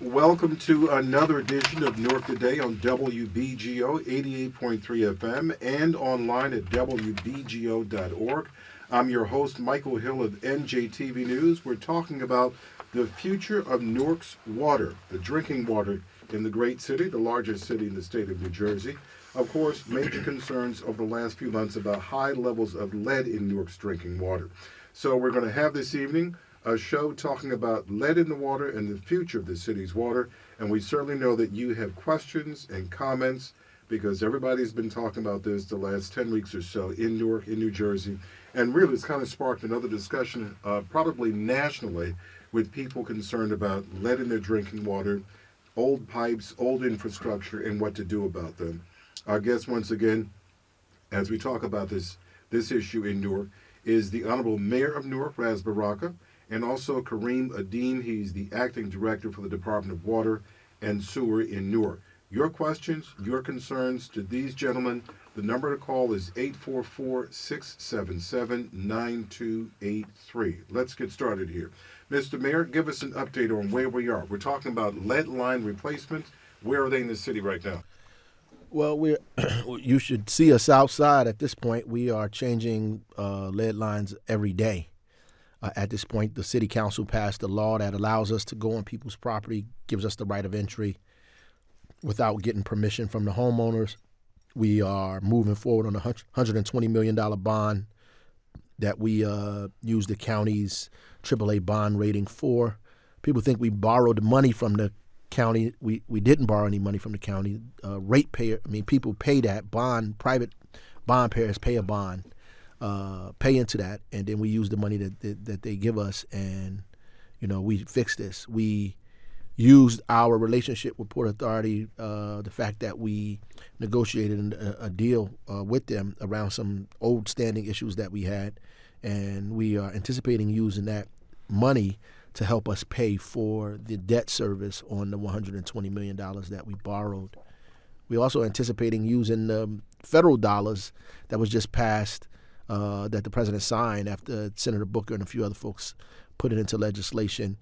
Welcome to another edition of Newark Today on WBGO 88.3 FM and online at WBGO.org. I'm your host, Michael Hill of NJTV News. We're talking about the future of Newark's water, the drinking water in the great city, the largest city in the state of New Jersey. Of course, major concerns over the last few months about high levels of lead in Newark's drinking water. So we're going to have this evening a show talking about lead in the water and the future of the city's water. And we certainly know that you have questions and comments because everybody's been talking about this the last 10 weeks or so in Newark, in New Jersey. And really, it's kind of sparked another discussion, probably nationally, with people concerned about lead in their drinking water, old pipes, old infrastructure, and what to do about them. Our guest, once again, as we talk about this issue in Newark, is the Honorable Mayor of Newark, Ras Baraka, and also Kareem Adeem. He's the Acting Director for the Department of Water and Sewer in Newark. Your questions, your concerns to these gentlemen, the number to call is 844-677-9283. Let's get started here. Mr. Mayor, give us an update on where we are. We're talking about lead line replacements. Where are they in the city right now? Well, you should see us outside at this point. We are changing lead lines every day. At this point, the city council passed a law that allows us to go on people's property, gives us the right of entry without getting permission from the homeowners. We are moving forward on a $120 million bond that we use the county's AAA bond rating for. People think we borrowed money from the county. We didn't borrow any money from the county. People pay that bond. Private bond payers pay a bond, pay into that, and then we use the money that they give us, and we fix this. We used our relationship with Port Authority, the fact that we negotiated a deal with them around some old standing issues that we had, and we are anticipating using that money to help us pay for the debt service on the $120 million that we borrowed. We're also anticipating using the federal dollars that was just passed, that the president signed after Senator Booker and a few other folks put it into legislation,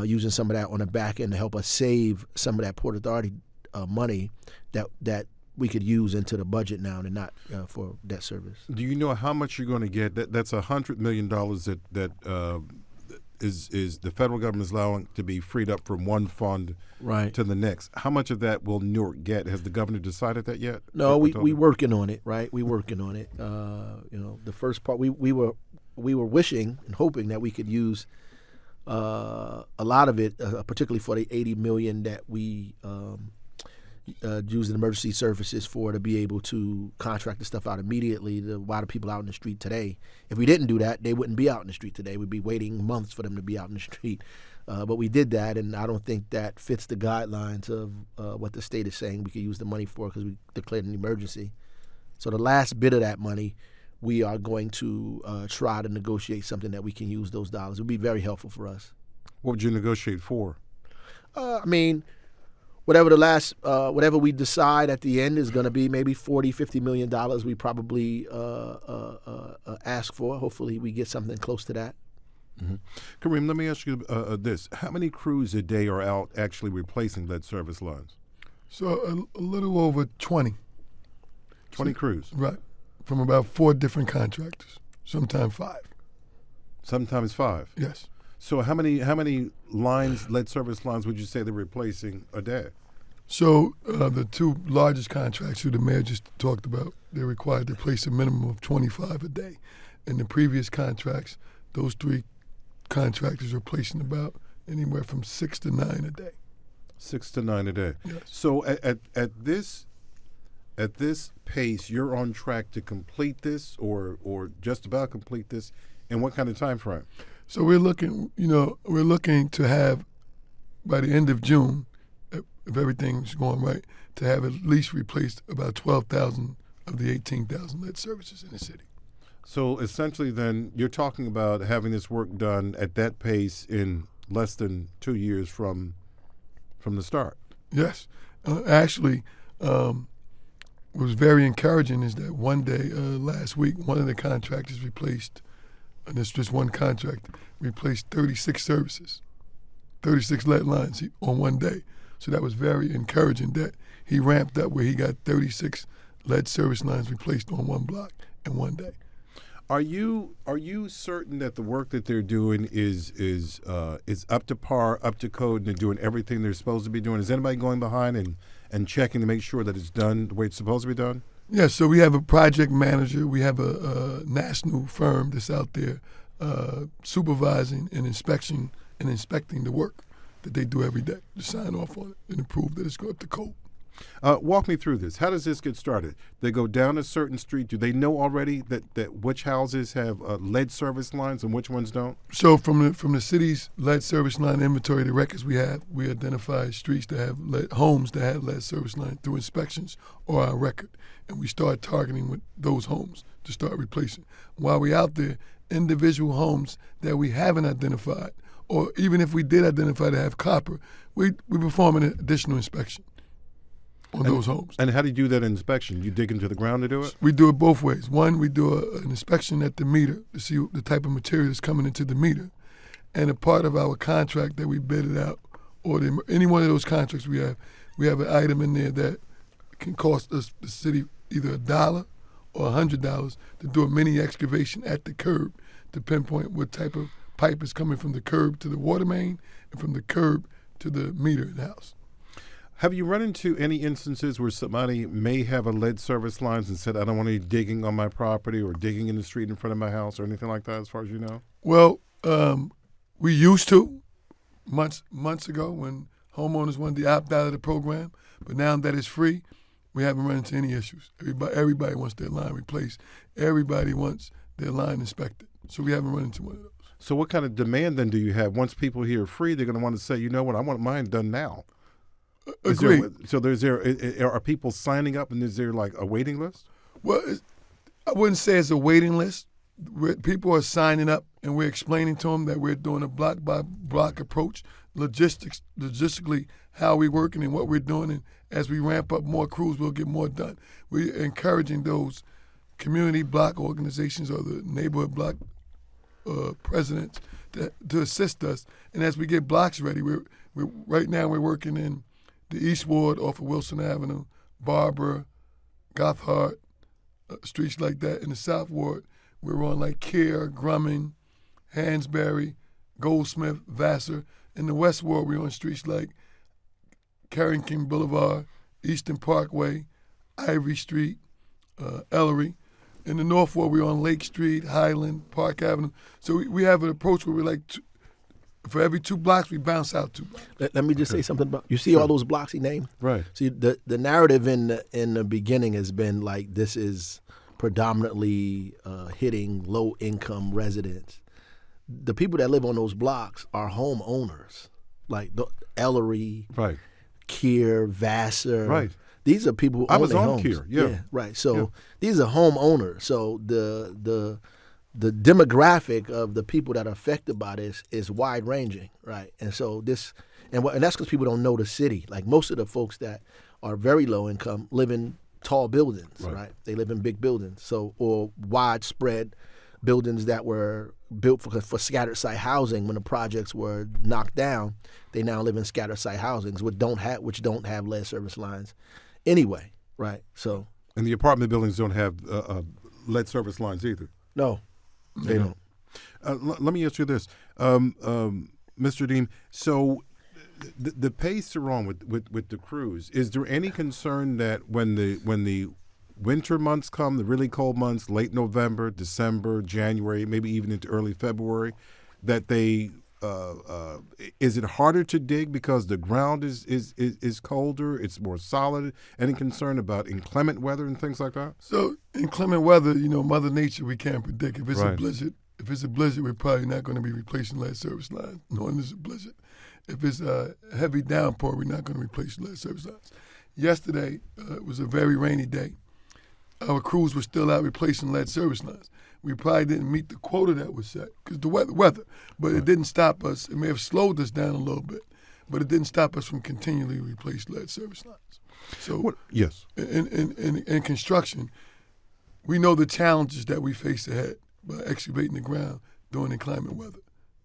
using some of that on the back end to help us save some of that Port Authority money that we could use into the budget now and not for debt service. Do you know how much you're going to get? That's $100 million that is the federal government is allowing to be freed up from one fund to the next. How much of that will Newark get? Has the governor decided that yet? No, we working on it, right? We working on it. The first part we were wishing and hoping that we could use a lot of it, particularly for the $80 million that we used in emergency services for, to be able to contract the stuff out immediately to a lot of people out in the street today. If we didn't do that, they wouldn't be out in the street today. We'd be waiting months for them to be out in the street. But we did that, and I don't think that fits the guidelines of what the state is saying we could use the money for because we declared an emergency. So the last bit of that money, we are going to try to negotiate something that we can use those dollars. It would be very helpful for us. What would you negotiate for? Whatever we decide at the end is going to be maybe $40-50 million. We probably ask for. Hopefully, we get something close to that. Mm-hmm. Kareem, let me ask you this: how many crews a day are out actually replacing lead service lines? So a little over 20. 20 crews, right? From about 4 different contractors. Sometimes 5. Sometimes 5. Yes. So how many lines, lead service lines, would you say they're replacing a day? So the 2 largest contracts who the mayor just talked about, they're required to place a minimum of 25 a day. In the previous contracts, those 3 contractors are placing about anywhere from 6 to 9 a day. 6 to 9 a day. Yes. So at this pace, you're on track to complete this, or just about complete this. In what kind of time frame? So we're looking to have, by the end of June, if everything's going right, to have at least replaced about 12,000 of the 18,000 lead services in the city. So essentially then, you're talking about having this work done at that pace in less than 2 years from the start. Yes. Actually, what was very encouraging is that one day last week, one of the contractors replaced, and it's just one contract, replaced 36 services 36 lead lines on one day. So that was very encouraging that he ramped up where he got 36 lead service lines replaced on one block in one day. Are you certain that the work that they're doing is up to par, up to code, and they're doing everything they're supposed to be doing? Is anybody going behind and checking to make sure that it's done the way it's supposed to be done? Yeah, so we have a project manager. We have a national firm that's out there supervising and inspecting the work that they do every day to sign off on it and approve that it's going up to code. Walk me through this. How does this get started? They go down a certain street. Do they know already that which houses have lead service lines and which ones don't? So from the city's lead service line inventory, the records we have, we identify streets that have homes that have lead service line through inspections or our record, and we start targeting with those homes to start replacing. While we're out there, individual homes that we haven't identified, or even if we did identify to have copper, we perform an additional inspection on those homes. And how do you do that inspection? You dig into the ground to do it? We do it both ways. One, we do an inspection at the meter to see the type of material that's coming into the meter. And a part of our contract that we bid it out, or any one of those contracts we have an item in there that can cost us, the city, either $1 or $100 to do a mini excavation at the curb to pinpoint what type of pipe is coming from the curb to the water main and from the curb to the meter in the house. Have you run into any instances where somebody may have a lead service lines and said, I don't want any digging on my property or digging in the street in front of my house or anything like that, as far as you know? Well, we used to months ago when homeowners wanted to opt out of the program, but now that it's free, we haven't run into any issues. Everybody wants their line replaced. Everybody wants their line inspected. So we haven't run into one of those. So what kind of demand then do you have? Once people here are free, they're going to want to say, you know what, I want mine done now. Agreed. Are people signing up and is there like a waiting list? Well, I wouldn't say it's a waiting list. People are signing up and we're explaining to them that we're doing a block by block approach, logistically how we're working and what we're doing. And as we ramp up more crews, we'll get more done. We're encouraging those community block organizations or the neighborhood block presidents to assist us. And as we get blocks ready, right now we're working in the East Ward off of Wilson Avenue, Barbara, Gothard, streets like that. In the South Ward, we're on like Kear, Grumming, Hansberry, Goldsmith, Vassar. In the West Ward, we're on streets like Carrington Boulevard, Eastern Parkway, Ivory Street, Ellery. In the North Ward, we're on Lake Street, Highland, Park Avenue. So we have an approach where we're like, for every 2 blocks, we bounce out 2 blocks. Let me just say something about, you see all those blocks he named? Right. See, the narrative in the beginning has been like this is predominantly hitting low-income residents. The people that live on those blocks are homeowners, like Ellery, right, Kear, Vassar. Right. These are people who I own was their on homes. Kear, yeah. Right. So these are homeowners. So the demographic of the people that are affected by this is wide ranging, right? And so and that's because people don't know the city. Like most of the folks that are very low income live in tall buildings, right? They live in big buildings, or widespread buildings that were built for scattered site housing when the projects were knocked down. They now live in scattered site housings which don't have lead service lines anyway, right? So and the apartment buildings don't have lead service lines either. No. They don't. Let me ask you this, Mr. Dean. So the pace are on with the crews. Is there any concern that when the winter months come, the really cold months, late November, December, January, maybe even into early February, that they is it harder to dig because the ground is colder, it's more solid? Any concern about inclement weather and things like that? So inclement weather, Mother Nature, we can't predict. If it's Right. a blizzard, we're probably not going to be replacing lead service lines, knowing it's a blizzard. If it's a heavy downpour, we're not going to replace lead service lines. Yesterday, it was a very rainy day. Our crews were still out replacing lead service lines. We probably didn't meet the quota that was set because the weather, but it didn't stop us. It may have slowed us down a little bit, but it didn't stop us from continually replace lead service lines. So yes, in construction, we know the challenges that we face ahead by excavating the ground during inclement weather.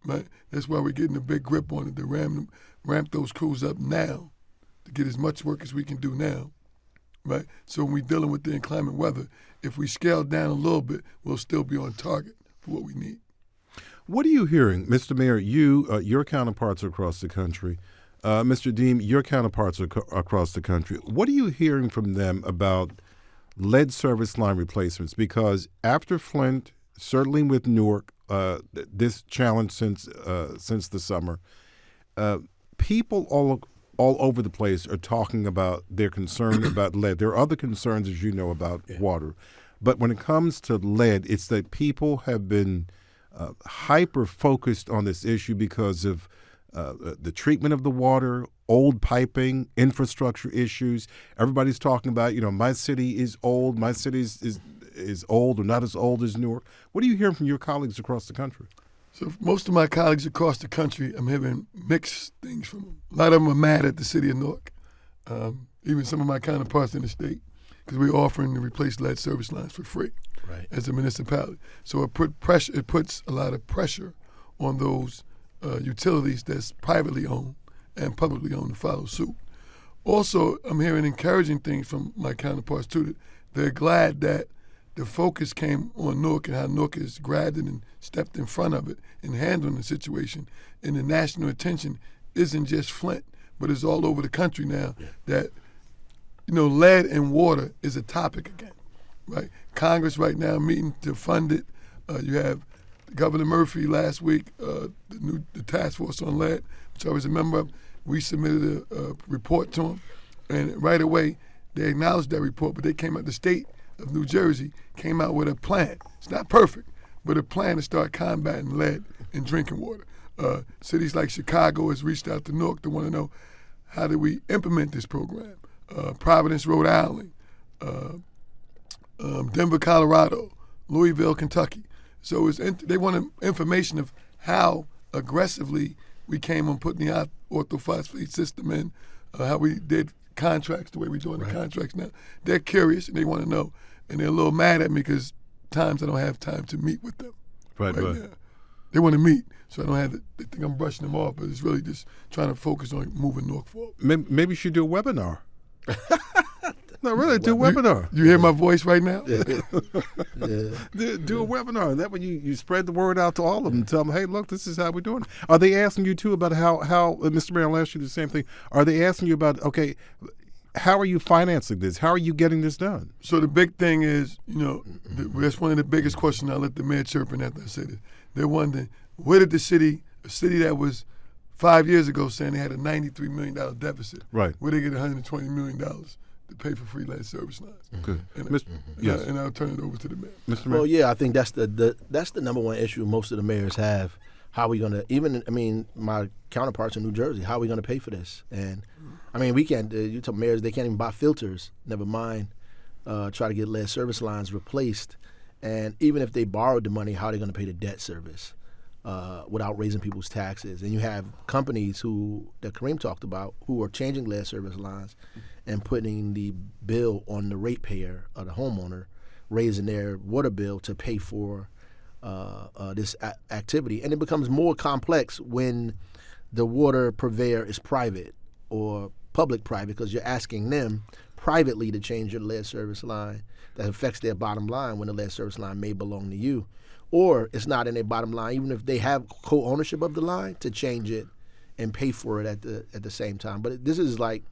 right? That's why we're getting a big grip on it to ramp those crews up now to get as much work as we can do now, right? So when we're dealing with the inclement weather, if we scale down a little bit, we'll still be on target for what we need. What are you hearing, Mr. Mayor? Your counterparts across the country, Mr. Deem, your counterparts across the country. What are you hearing from them about lead service line replacements? Because after Flint, certainly with Newark, this challenge since the summer, people all over the place are talking about their concern about lead. There are other concerns, as you know, about water. But when it comes to lead, it's that people have been hyper-focused on this issue because of the treatment of the water, old piping, infrastructure issues. Everybody's talking about, my city is old, my city is old or not as old as Newark. What are you hearing from your colleagues across the country? So most of my colleagues across the country, I'm hearing mixed things from them. A lot of them are mad at the city of Newark, even some of my counterparts in the state, because we're offering to replace lead service lines for free as a municipality. So it puts a lot of pressure on those utilities that's privately owned and publicly owned to follow suit. Also, I'm hearing encouraging things from my counterparts too. That they're glad that the focus came on Newark and how Newark has grabbed it and stepped in front of it and handling the situation. And the national attention isn't just Flint, but it's all over the country now that, lead and water is a topic again, right? Congress right now meeting to fund it. You have Governor Murphy last week, the task force on lead, which I was a member of. We submitted a report to him, and right away they acknowledged that report, but they came out, the state of New Jersey came out with a plan. It's not perfect, but a plan to start combating lead in drinking water. Cities like Chicago has reached out to Newark to want to know how do we implement this program. Providence, Rhode Island, Denver, Colorado, Louisville, Kentucky. So they wanted information of how aggressively we came on putting the orthophosphate system in, how we did contracts the way we're doing the contracts now. They're curious and they want to know, and they're a little mad at me because times I don't have time to meet with them. Right now. They want to meet, so I don't have. They think I'm brushing them off, but it's really just trying to focus on moving Newark forward. Maybe you should do a webinar. No, really, do a webinar. You hear my voice right now? Do a webinar. That way you spread the word out to all of them. Tell them, hey, look, this is how we're doing it. Are they asking you, too, about how Mr. Mayor, I'll ask you the same thing. Are they asking you about, okay, how are you financing this? How are you getting this done? So the big thing is, that's one of the biggest questions. I'll let the mayor chirp in after I say this. They're wondering, where did a city that was 5 years ago saying they had a $93 million deficit, where they get $120 million to pay for free lead service lines? Good. And I'll turn it over to the mayor. Mr. Mayor? Well, yeah, I think that's the number one issue most of the mayors have. How are we going to, my counterparts in New Jersey, how are we going to pay for this? And, we can't, you tell mayors they can't even buy filters, never mind try to get lead service lines replaced. And even if they borrowed the money, how are they going to pay the debt service without raising people's taxes? And you have companies that Kareem talked about who are changing lead service lines and putting the bill on the ratepayer or the homeowner, raising their water bill to pay for this activity. And it becomes more complex when the water purveyor is private or public-private, because you're asking them privately to change your lead service line that affects their bottom line when the lead service line may belong to you. Or it's not in their bottom line, even if they have co-ownership of the line, to change it and pay for it at the same time. But this is like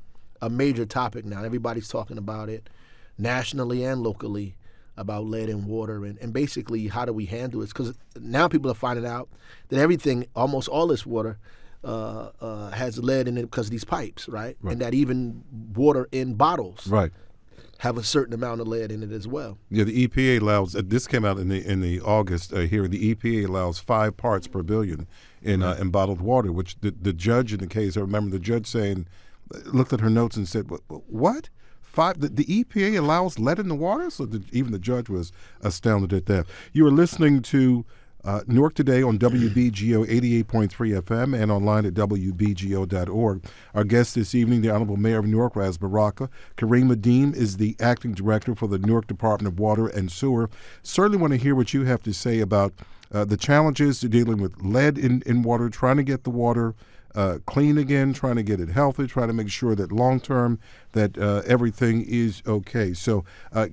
a major topic now. Everybody's talking about it nationally and locally about lead in water and basically how do we handle it. Because now people are finding out that everything, almost all this water, has lead in it because of these pipes, right? And that even water in bottles have a certain amount of lead in it as well. Yeah, the EPA allows, this came out in the August hearing, the EPA allows 5 parts per billion in bottled water, which the judge in the case, I remember the judge saying, looked at her notes and said, what? 5? The EPA allows lead in the water? So even the judge was astounded at that. You are listening to Newark Today on WBGO 88.3 FM and online at WBGO.org. Our guest this evening, the Honorable Mayor of Newark, Ras Baraka. Kareem Adeem is the Acting Director for the Newark Department of Water and Sewer. Certainly want to hear what you have to say about the challenges to dealing with lead in water, trying to get the water clean again, trying to get it healthy, trying to make sure that long-term that everything is okay. So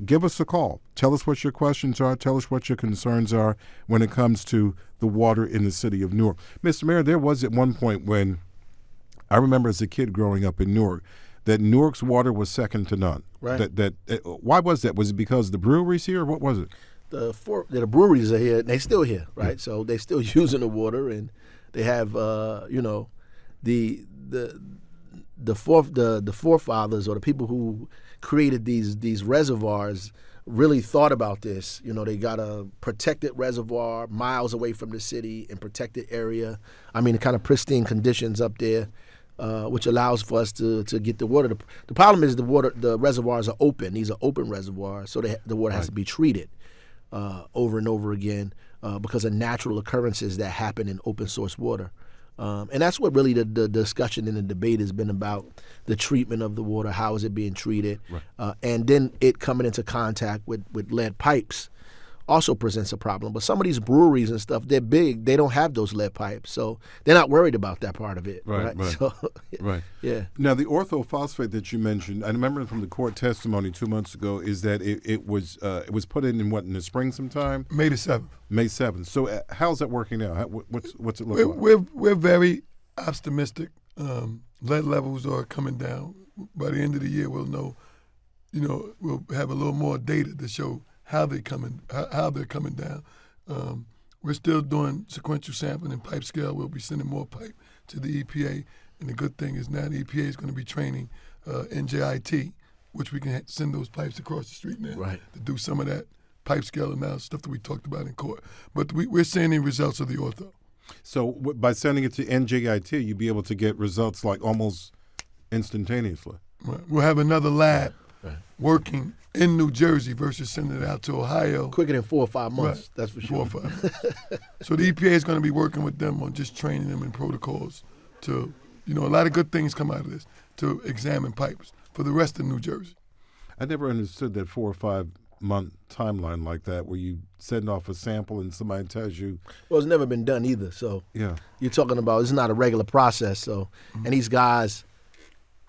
give us a call. Tell us what your questions are. Tell us what your concerns are when it comes to the water in the city of Newark. Mr. Mayor, there was at one point when I remember as a kid growing up in Newark that Newark's water was second to none. Right. Why was that? Was it because the breweries here, or what was it? The breweries are here. They still here, right? Yeah. So they still using the water, and they have the forefathers or the people who created these reservoirs really thought about this. They got a protected reservoir miles away from the city in protected area. I mean, the kind of pristine conditions up there, which allows for us to get the water. The problem is the reservoirs are open. These are open reservoirs, so the water has to be treated over and over again because of natural occurrences that happen in open source water. And that's what really the discussion and the debate has been about, the treatment of the water, how is it being treated, right. And then it coming into contact with lead pipes also presents a problem. But some of these breweries and stuff, they're big. They don't have those lead pipes, so they're not worried about that part of it. Right. So, right. Yeah. Now, the orthophosphate that you mentioned, I remember from the court testimony 2 months ago, is that it was put in the spring sometime? May the 7th. May 7th. So how's that working out? What's it look like? We're very optimistic. Lead levels are coming down. By the end of the year, we'll know. We'll have a little more data to show how they're coming down. We're still doing sequential sampling and pipe scale. We'll be sending more pipe to the EPA. And the good thing is now the EPA is going to be training NJIT, which we can send those pipes across the street now to do some of that pipe scale analysis, stuff that we talked about in court. But we're seeing the results of the ortho. So by sending it to NJIT, you'll be able to get results like almost instantaneously. Right. We'll have another lab working in New Jersey versus sending it out to Ohio. Quicker than 4 or 5 months, right. That's for sure. 4 or 5 months. So the EPA is going to be working with them on just training them in protocols to, a lot of good things come out of this, to examine pipes for the rest of New Jersey. I never understood that 4 or 5 month timeline like that where you send off a sample and somebody tells you. Well, it's never been done either. So yeah, you're talking about it's not a regular process. So and these guys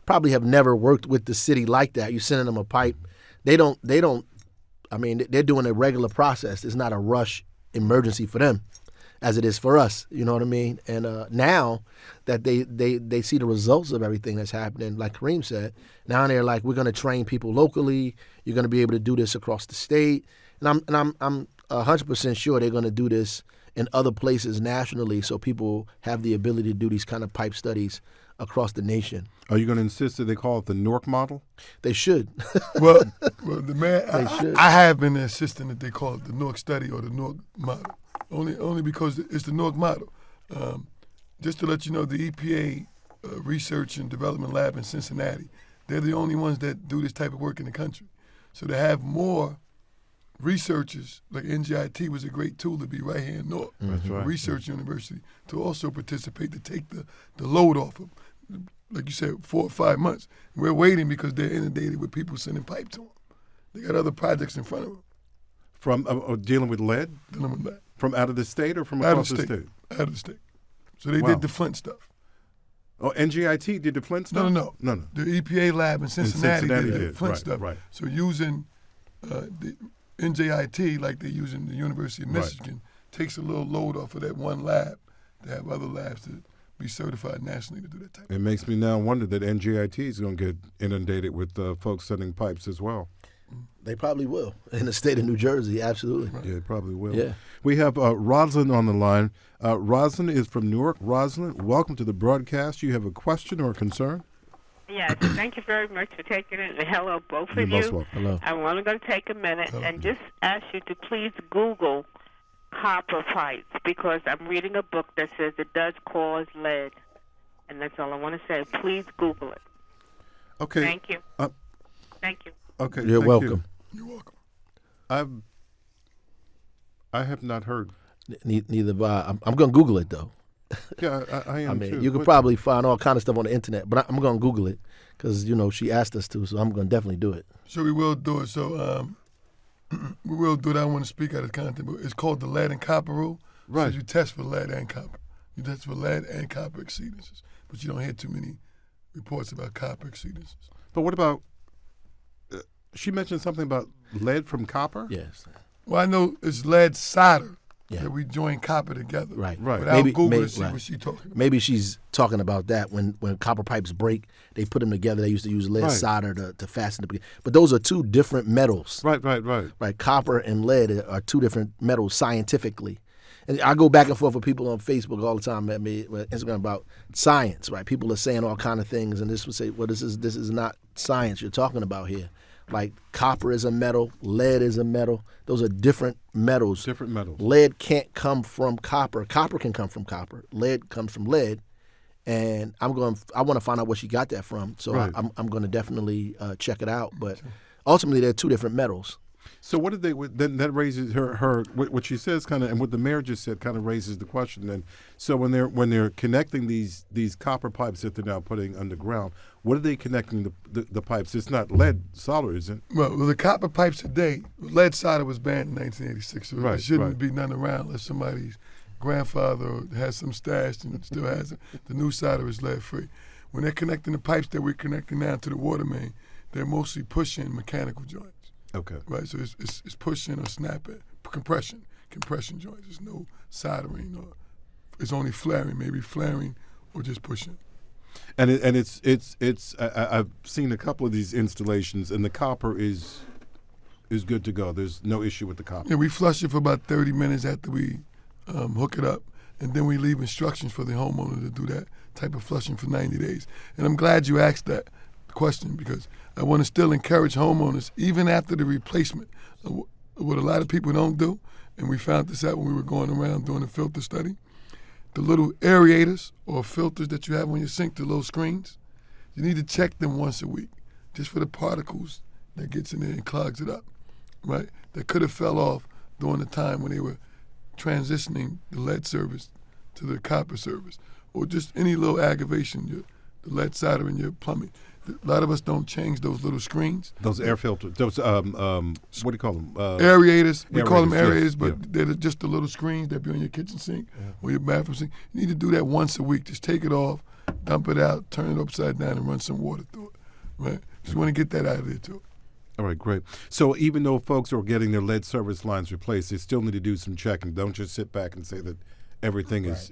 probably have never worked with the city like that. You're sending them a pipe. They don't. I mean, they're doing a regular process. It's not a rush emergency for them, as it is for us. You know what I mean? And now that they see the results of everything that's happening, like Kareem said, now they're like, we're going to train people locally. You're going to be able to do this across the state, and I'm 100% sure they're going to do this in other places nationally, so people have the ability to do these kind of pipe studies across the nation. Are you going to insist that they call it the Newark model? They should. well, the man, I have been insisting that they call it the Newark study or the Newark model, only because it's the Newark model. Just to let you know, the EPA Research and Development Lab in Cincinnati, they're the only ones that do this type of work in the country. So to have more researchers, like NJIT was a great tool to be right here in Newark, research university, to also participate, to take the load off them. Like you said, 4 or 5 months. We're waiting because they're inundated with people sending pipe to them. They got other projects in front of them. From dealing with lead? Dealing with lead. From out of the state or from across the state? Out of the state. So they did the Flint stuff. Oh, NJIT did the Flint stuff? No. The EPA lab in Cincinnati did the Flint stuff. Right. So using the NJIT, like they're using the University of Michigan, takes a little load off of that one lab to have other labs to be certified nationally to do that type of thing. It makes me now wonder that NJIT is going to get inundated with folks sending pipes as well. They probably will. In the state of New Jersey, absolutely. Yeah, they probably will. Yeah. We have Rosalind on the line. Rosalind is from Newark. Rosalind, welcome to the broadcast. You have a question or a concern? Yes, thank you very much for taking it. Hello, both You're of most you. welcome. Hello. I'm only going to take a minute and just ask you to please Google copper pipes, because I'm reading a book that says it does cause lead. And that's all I want to say. Please Google it. Okay. Thank you. Thank you. Okay. You're welcome. You're welcome. I have not heard. Neither have I. I'm going to Google it though. Yeah, I am I mean, too. you could probably find all kind of stuff on the internet, but I'm going to Google it because she asked us to, so I'm going to definitely do it. So we will do it. So we will do it. I don't want to speak out of content, but it's called the lead and copper rule. Right. So you test for lead and copper. You test for lead and copper exceedances, but you don't hear too many reports about copper exceedances. But what about? She mentioned something about lead from copper. Yes. Well, I know it's lead solder Yeah. that we join copper together. Right. Right. But I'll Google to see what she's talking about. Maybe she's talking about that when copper pipes break, they put them together. They used to use lead Right. solder to fasten them. But those are two different metals. Right. Right. Copper and lead are two different metals scientifically. And I go back and forth with people on Facebook all the time, at me, Instagram, about science. Right. People are saying all kind of things, and this would say, well, this is not science you're talking about here. Like copper is a metal, lead is a metal. Those are different metals. Different metals. Lead can't come from copper. Copper can come from copper. Lead comes from lead. And I want to find out where she got that from. So Right. I'm going to definitely check it out. But ultimately, they're two different metals. So what did they? Then that raises her what she says kind of, and what the mayor just said kind of raises the question. Then, so when they're connecting these copper pipes that they're now putting underground, what are they connecting the pipes? It's not lead solder, is it? Well, the copper pipes today, lead solder was banned in 1986, so there Right, shouldn't right. be none around unless somebody's grandfather has some stashed and still has it. The new solder is lead free. When they're connecting the pipes that we're connecting now to the water main, they're mostly pushing mechanical joints. Okay. Right, so it's pushing or snapping, compression joints. There's no soldering, or it's only flaring, maybe flaring or just pushing. And I've seen a couple of these installations, and the copper is good to go. There's no issue with the copper. Yeah, we flush it for about 30 minutes after we hook it up, and then we leave instructions for the homeowner to do that type of flushing for 90 days. And I'm glad you asked that question because I want to still encourage homeowners, even after the replacement, what a lot of people don't do, and we found this out when we were going around doing a filter study, the little aerators or filters that you have on your sink, the little screens, you need to check them once a week just for the particles that gets in there and clogs it up, right? That could have fell off during the time when they were transitioning the lead service to the copper service, or just any little aggravation, the lead solder in your plumbing. A lot of us don't change those little screens. Those air filters. Those what do you call them? Aerators. We call them aerators, aerators, yes, but yeah. they're just the little screens that be on your kitchen sink or your bathroom sink. You need to do that once a week. Just take it off, dump it out, turn it upside down, and run some water through it. Right? Just want to get that out of there too. All right, great. So even though folks are getting their lead service lines replaced, they still need to do some checking. Don't just sit back and say that everything is.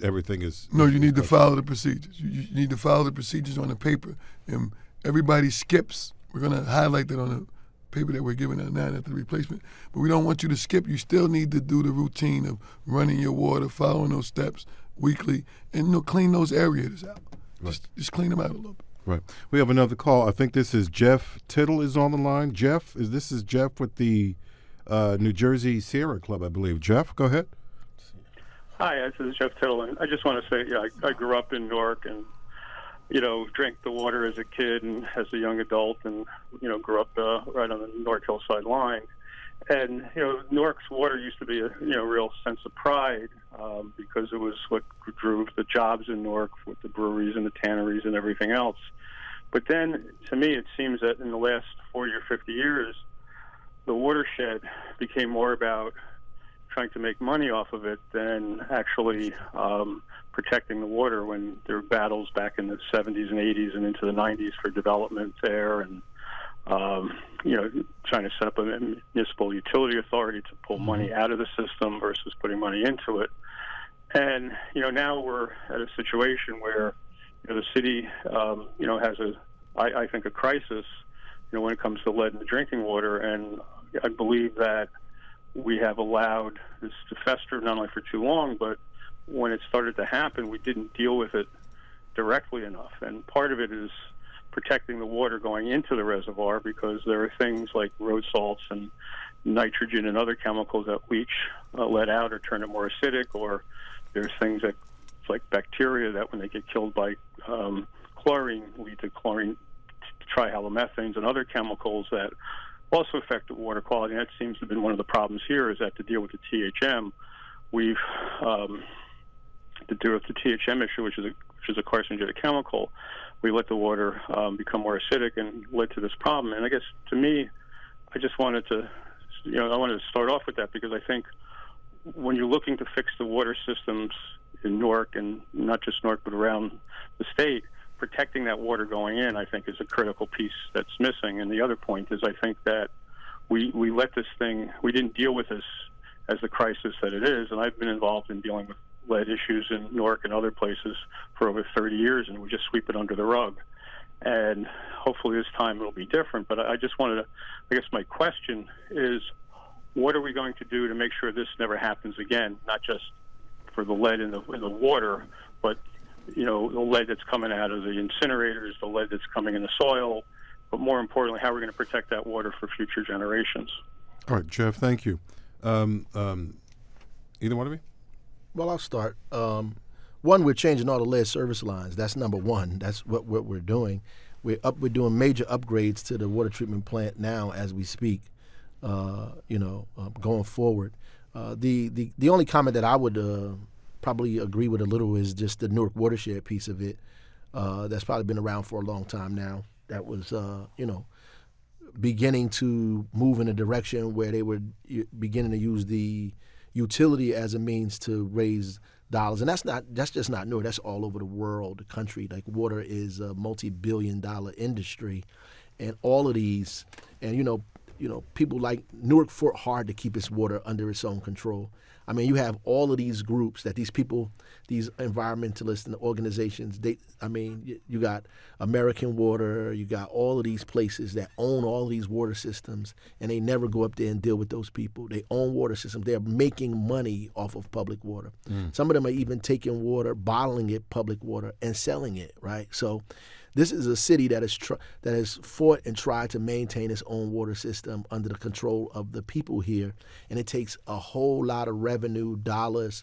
No, you need to follow the procedures. You need to follow the procedures on the paper. And everybody skips. We're going to highlight that on the paper that we're giving out now after the replacement. But we don't want you to skip. You still need to do the routine of running your water, following those steps weekly, and clean those aerators out. Right. Just clean them out a little bit. Right. We have another call. I think this is Jeff Tittle is on the line. This is Jeff with the New Jersey Sierra Club, I believe. Jeff, go ahead. Hi, this is Jeff Tittle, and I just want to say, I grew up in Newark and, drank the water as a kid and as a young adult and, grew up right on the Newark Hillside line. And, Newark's water used to be a, real sense of pride because it was what drove the jobs in Newark with the breweries and the tanneries and everything else. But then, to me, it seems that in the last 40 or 50 years, the watershed became more about trying to make money off of it than actually protecting the water when there were battles back in the 70s and 80s and into the 90s for development there and, trying to set up a municipal utility authority to pull money out of the system versus putting money into it. And, now we're at a situation where, the city, has I think a crisis, when it comes to lead in the drinking water. And I believe that we have allowed this to fester not only for too long, but when it started to happen, we didn't deal with it directly enough. And part of it is protecting the water going into the reservoir because there are things like road salts and nitrogen and other chemicals that leach lead out or turn it more acidic, or there's things that like bacteria that when they get killed by chlorine lead to chlorine trihalomethanes and other chemicals that also affect the water quality. And that seems to have been one of the problems here is that to deal with the THM, we've to do with the THM issue, which is a carcinogenic chemical, we let the water become more acidic and led to this problem. And I guess to me, I just wanted to, I wanted to start off with that because I think when you're looking to fix the water systems in Newark, and not just Newark but around the state, protecting that water going in, I think, is a critical piece that's missing. And the other point is I think that we let this thing, we didn't deal with this as the crisis that it is. And I've been involved in dealing with lead issues in Newark and other places for over 30 years, and we just sweep it under the rug. And hopefully this time it'll be different. But I just wanted to, I guess my question is, what are we going to do to make sure this never happens again, not just for the lead in the water, but the lead that's coming out of the incinerators, the lead that's coming in the soil, but more importantly, how we're going to protect that water for future generations. All right, Jeff, thank you. Either one of you? Well, I'll start. One, we're changing all the lead service lines. That's number one. That's what we're doing. We're doing major upgrades to the water treatment plant now as we speak. Going forward. The only comment that I would probably agree with a little is just the Newark watershed piece of it. That's probably been around for a long time now. That was beginning to move in a direction where they were beginning to use the utility as a means to raise dollars. And that's just not Newark. That's all over the world, the country. Like, water is a multi-billion-dollar industry, and all of these, and people like Newark fought hard to keep its water under its own control. I mean, you have all of these groups that these people, these environmentalists and organizations, you got American Water, you got all of these places that own all of these water systems, and they never go up there and deal with those people. They own water systems. They're making money off of public water. Some of them are even taking water, bottling it, public water, and selling it, right? So this is a city that has fought and tried to maintain its own water system under the control of the people here, and it takes a whole lot of revenue dollars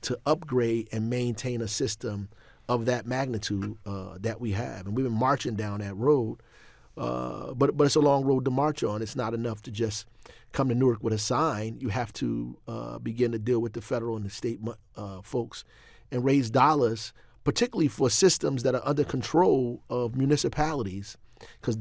to upgrade and maintain a system of that magnitude that we have. And we've been marching down that road, but it's a long road to march on. It's not enough to just come to Newark with a sign. You have to begin to deal with the federal and the state folks and raise dollars, particularly for systems that are under control of municipalities,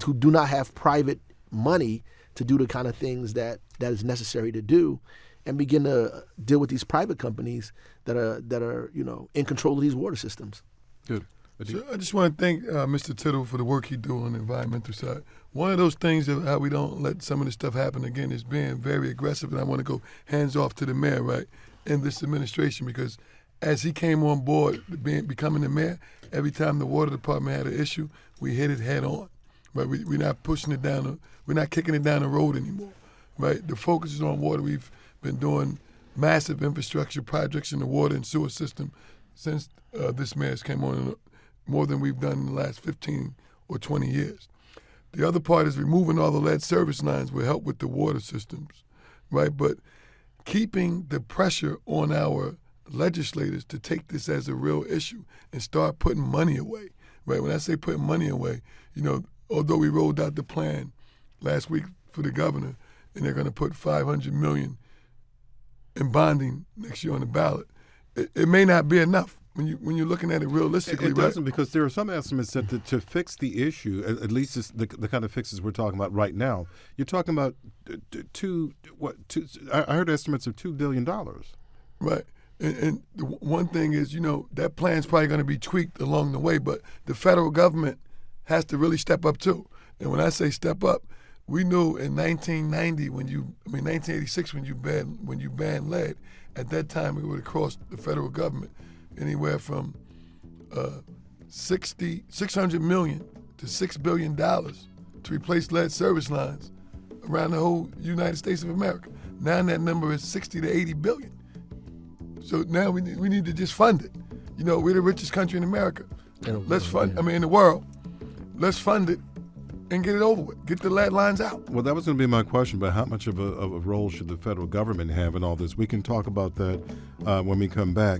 who do not have private money to do the kind of things that is necessary to do, and begin to deal with these private companies that are in control of these water systems. Good. So I just want to thank Mr. Tittle for the work he do on the environmental side. One of those things of how we don't let some of this stuff happen again is being very aggressive, and I want to go hands off to the mayor, right, in this administration, because as he came on board, becoming the mayor, every time the water department had an issue, we hit it head on. Right? We're not pushing it down. We're not kicking it down the road anymore. Right? The focus is on water. We've been doing massive infrastructure projects in the water and sewer system since this mayor's came on, more than we've done in the last 15 or 20 years. The other part is removing all the lead service lines will help with the water systems, right? But keeping the pressure on our legislators to take this as a real issue and start putting money away, right? When I say putting money away, although we rolled out the plan last week for the governor, and they're going to put $500 million in bonding next year on the ballot, it may not be enough when you're looking at it realistically. It doesn't, because there are some estimates that to fix the issue, at least it's the kind of fixes we're talking about right now, you're talking about I heard estimates of $2 billion. Right. And the one thing is, that plan's probably going to be tweaked along the way, but the federal government has to really step up too. And when I say step up, we knew in 1986 when you banned lead, at that time it would have cost the federal government anywhere from $600 million to $6 billion to replace lead service lines around the whole United States of America. Now that number is 60 to 80 billion. So now we need to just fund it. We're the richest country in America. In the world. Let's fund it and get it over with. Get the lead lines out. Well, that was going to be my question, but how much of a role should the federal government have in all this? We can talk about that when we come back.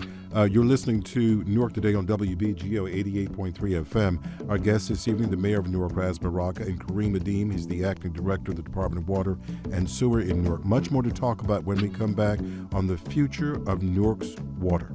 You're listening to Newark Today on WBGO 88.3 FM. Our guest this evening, the mayor of Newark, Ras Baraka, and Kareem Adeem. He's the acting director of the Department of Water and Sewer in Newark. Much more to talk about when we come back on the future of Newark's water.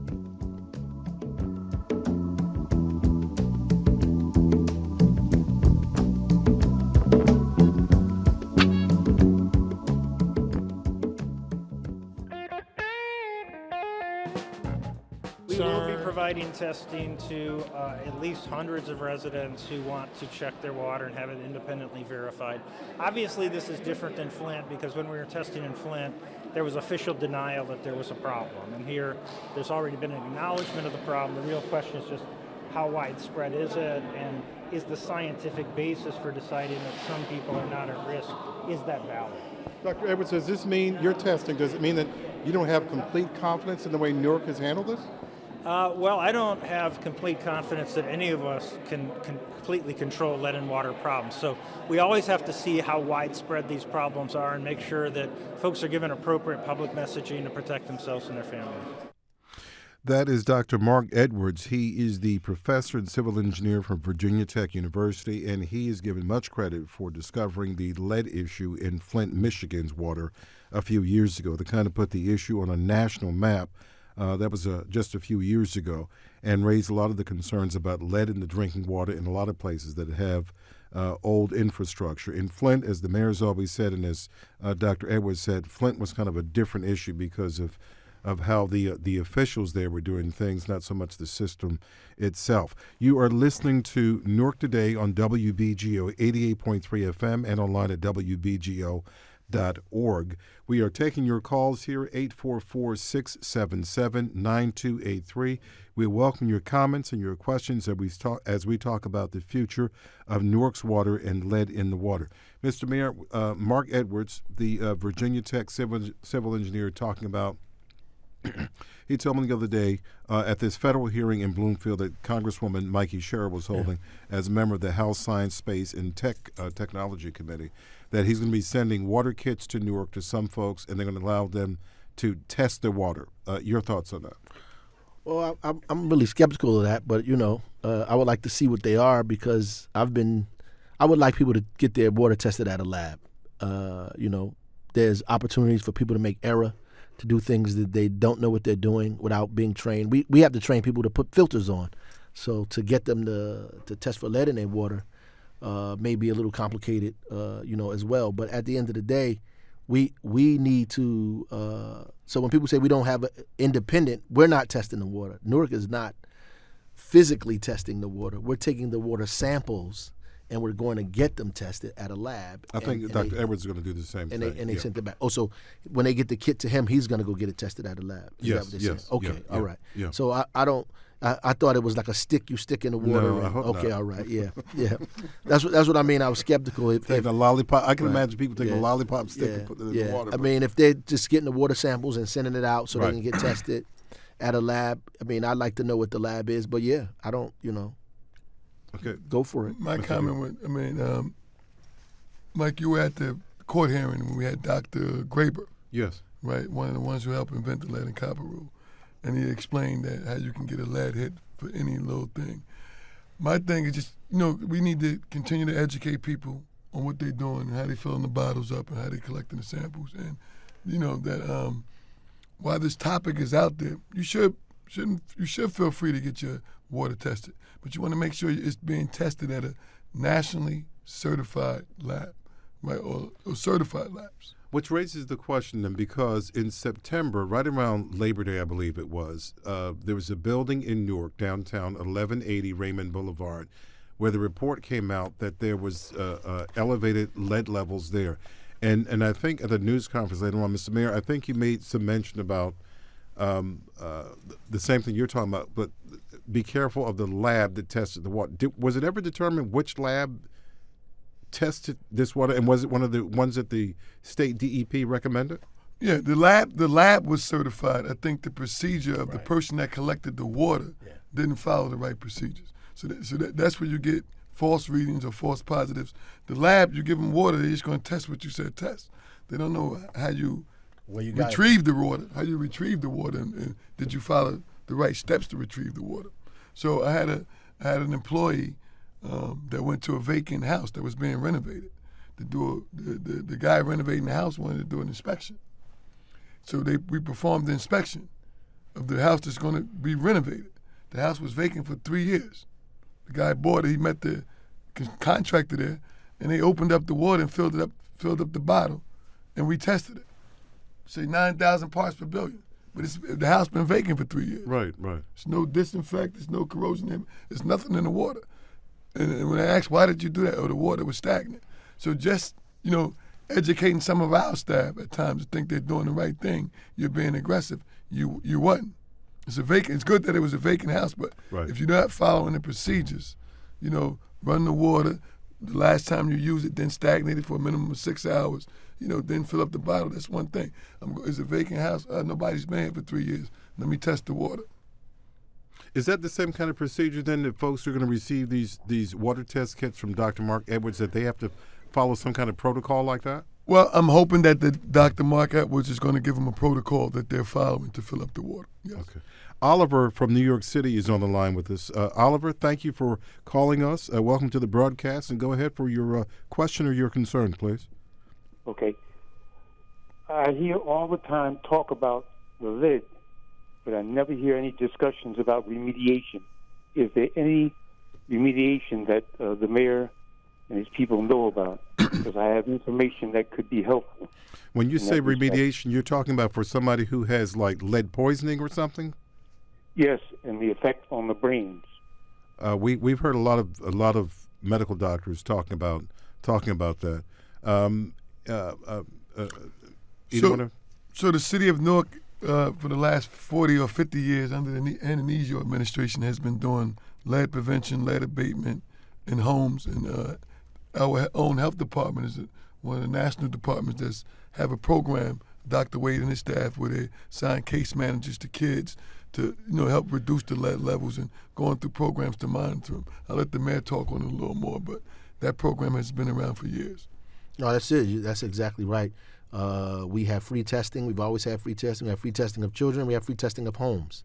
We will be providing testing to at least hundreds of residents who want to check their water and have it independently verified. Obviously, this is different than Flint because when we were testing in Flint, there was official denial that there was a problem. And here, there's already been an acknowledgement of the problem. The real question is just how widespread is it, and is the scientific basis for deciding that some people are not at risk, is that valid? Dr. Edwards, does this mean your testing, does it mean that you don't have complete confidence in the way Newark has handled this? Well, I don't have complete confidence that any of us can completely control lead and water problems. So we always have to see how widespread these problems are and make sure that folks are given appropriate public messaging to protect themselves and their families. That is Dr. Mark Edwards. He is the professor and civil engineer from Virginia Tech University, and he is given much credit for discovering the lead issue in Flint, Michigan's water a few years ago, to kind of put the issue on a national map. That was just a few years ago, and raised a lot of the concerns about lead in the drinking water in a lot of places that have old infrastructure. In Flint, as the mayor's always said, and as Dr. Edwards said, Flint was kind of a different issue because of how the officials there were doing things, not so much the system itself. You are listening to Newark Today on WBGO 88.3 FM and online at WBGO.org. We are taking your calls here, 844-677-9283. We welcome your comments and your questions as we talk about the future of Newark's water and lead in the water. Mr. Mayor, Mark Edwards, the Virginia Tech civil engineer, talking about he told me the other day at this federal hearing in Bloomfield that Congresswoman Mikey Sherrill was holding as a member of the House Science, Space, and Technology Committee, that he's going to be sending water kits to Newark to some folks, and they're going to allow them to test their water. Your thoughts on that? Well, I'm really skeptical of that, but I would like to see what they are because I would like people to get their water tested at a lab. There's opportunities for people to make error, to do things that they don't know what they're doing without being trained. We have to train people to put filters on. So to get them to test for lead in their water may be a little complicated, as well. But at the end of the day, we need to, so when people say we don't have an independent, we're not testing the water. Newark is not physically testing the water. We're taking the water samples and we're going to get them tested at a lab. I think Dr. Edwards is going to do the same thing. And they sent it back. Oh, so when they get the kit to him, he's going to go get it tested at a lab. Is that what they're saying? Okay, all right. Yeah. So I thought it was like a stick you stick in the water. No, I hope not. All right, yeah. That's what I mean. I was skeptical. Taking a lollipop. I can imagine people taking a lollipop stick and putting it in the water. I mean, if they're just getting the water samples and sending it out so they can get tested at a lab, I mean, I'd like to know what the lab is. But I don't, Okay. Go for it. My comment was, Mike, you were at the court hearing when we had Dr. Graber. Yes. Right, one of the ones who helped invent the lead and copper rule. And he explained that how you can get a lead hit for any little thing. My thing is just, we need to continue to educate people on what they're doing and how they're filling the bottles up and how they're collecting the samples. And, that while this topic is out there, you should feel free to get your water tested. But you want to make sure it's being tested at a nationally certified lab, right, or certified labs. Which raises the question then, because in September, right around Labor Day, I believe it was, there was a building in Newark, downtown, 1180 Raymond Boulevard, where the report came out that there was elevated lead levels there. And I think at the news conference later on, Mr. Mayor, I think you made some mention about the same thing you're talking about, but be careful of the lab that tested the water. Was it ever determined which lab tested this water, and was it one of the ones that the state DEP recommended? Yeah, the lab was certified. I think the procedure of the person that collected the water didn't follow the right procedures. So that's where you get false readings or false positives. The lab, you give them water, they're just going to test what you said test. They don't know how you retrieve the water. How you retrieve the water, and did you follow the right steps to retrieve the water? So I had an employee that went to a vacant house that was being renovated. The guy renovating the house wanted to do an inspection. So we performed the inspection of the house that's going to be renovated. The house was vacant for 3 years. The guy bought it. He met the contractor there, and they opened up the water and filled up the bottle, and we tested it. Say 9,000 parts per billion. But the house been vacant for 3 years. Right. There's no disinfect. There's no corrosion. There's nothing in the water. And when I asked, why did you do that? Oh, the water was stagnant. So just, educating some of our staff at times to think they're doing the right thing, you're being aggressive. You wasn't. It's good that it was a vacant house, but if you're not following the procedures, run the water, the last time you use it, then stagnate it for a minimum of 6 hours, then fill up the bottle. That's one thing. It's a vacant house. Nobody's been here for 3 years. Let me test the water. Is that the same kind of procedure then that folks are going to receive these water test kits from Dr. Mark Edwards, that they have to follow some kind of protocol like that? Well, I'm hoping that the Dr. Mark Edwards is going to give them a protocol that they're following to fill up the water. Yes. Okay. Oliver from New York City is on the line with us. Oliver, thank you for calling us. Welcome to the broadcast, and go ahead for your question or your concern, please. Okay. I hear all the time talk about the lid, but I never hear any discussions about remediation. Is there any remediation that the mayor and his people know about? Because I have information that could be helpful. When you say remediation, you're talking about for somebody who has like lead poisoning or something? Yes, and the effect on the brains. We've heard a lot of medical doctors talking about that. So the city of Newark, for the last 40 or 50 years under the Antonesio administration, has been doing lead prevention, lead abatement in homes, and our own health department is one of the national departments that have a program, Dr. Wade and his staff, where they assign case managers to kids to help reduce the lead levels and going through programs to monitor them. I'll let the mayor talk on it a little more, but that program has been around for years. No, that's it. That's exactly right. We have free testing. We've always had free testing. We have free testing of children. We have free testing of homes.